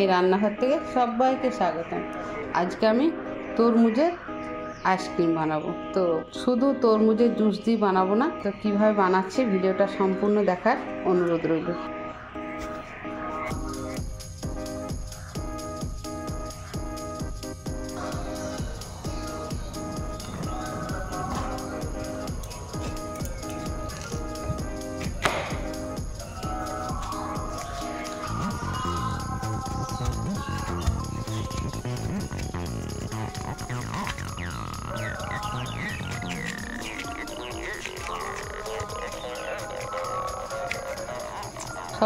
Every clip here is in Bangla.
এই রান্নাঘর থেকে সবাইকে স্বাগতম। আজকে আমি তরমুজের আইসক্রিম বানাবো। তো শুধু তরমুজের জুস দিয়ে বানাবো না, তো কীভাবে বানাচ্ছি ভিডিওটা সম্পূর্ণ দেখার অনুরোধ রইল।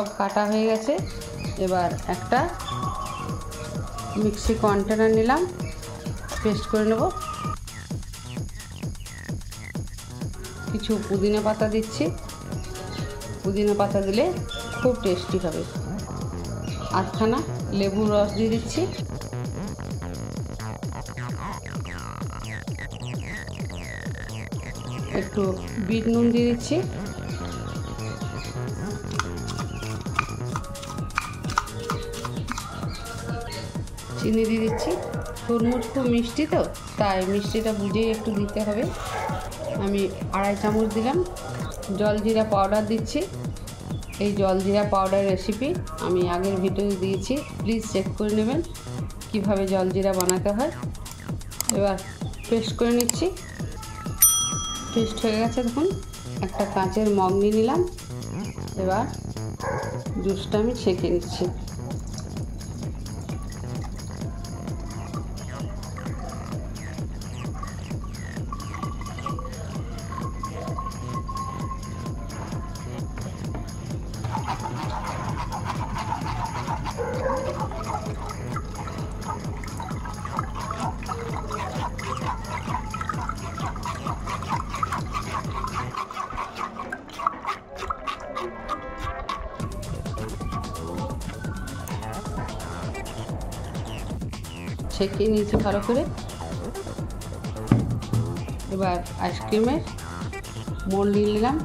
সব কাটা হয়ে গেছে। এবার একটা মিক্সি কন্টেনার নিলাম, পেস্ট করে নেব। কিছু পুদিনা পাতা দিচ্ছি, পুদিনা পাতা দিলে খুব টেস্টি হবে। আধখানা লেবুর রস দিয়ে দিচ্ছি, একটু বিট নুন দিয়ে দিচ্ছি, চিনি দিয়ে দিচ্ছি। তরমুজ খুব মিষ্টি, তো তাই মিষ্টিটা বুঝেই একটু দিতে হবে। আমি 2.5 চামচ দিলাম। জলজিরা পাউডার দিচ্ছি। এই জলজিরা পাউডার রেসিপি আমি আগের ভিডিও দিয়েছি, প্লিজ চেক করে নেবেন কিভাবে জলজিরা বানাতে হয়। এবার পেস্ট করে নিচ্ছি। পেস্ট হয়ে গেছে। দেখুন, একটা কাঁচের মগ নিয়ে নিলাম। এবার জুসটা আমি ছেঁকে নিচ্ছি। ছেঁকে নিয়েছি ভালো করে। এবার আইসক্রিমের মোল্ড নিয়ে নিলাম।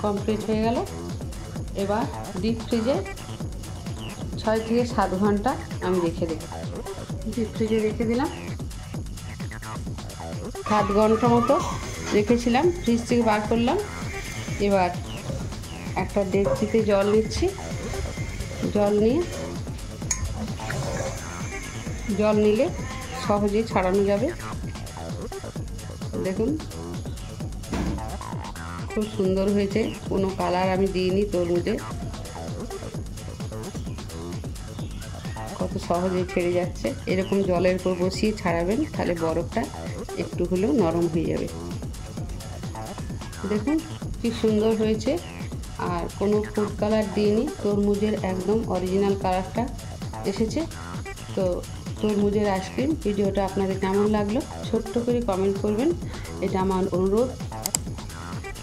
কমপ্লিট হয়ে গেল। এবার ডিপ ফ্রিজে 6 থেকে 7 ঘন্টা আমি রেখে দেব। ডিপ ফ্রিজে রেখে দিলাম। 7 ঘন্টা মতো রেখেছিলাম, ফ্রিজ থেকে বার করলাম। এবার একটা ডেকচিতে জল নিচ্ছি। জল নিলে সহজেই ছাড়ানো যাবে। দেখুন খুব সুন্দর হয়েছে, কোনো কালার আমি দিইনি তরমুজে। কত সহজেই ছেড়ে যাচ্ছে। এরকম জলের উপর বসিয়ে ছাড়াবেন, তাহলে বরফটা একটু হলেও নরম হয়ে যাবে। দেখুন কি সুন্দর হয়েছে, আর কোনো ফুড কালার দিইনি। তরমুজের একদম অরিজিনাল কালারটা এসেছে। তো তরমুজের আইসক্রিম ভিডিওটা আপনাদের কেমন লাগলো ছোট্ট করে কমেন্ট করবেন, এটা আমার অনুরোধ।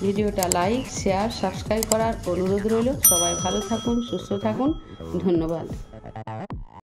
ভিডিওটা লাইক, শেয়ার, সাবস্ক্রাইব করার অনুরোধ রইল। সবাই ভালো থাকুন, সুস্থ থাকুন। ধন্যবাদ।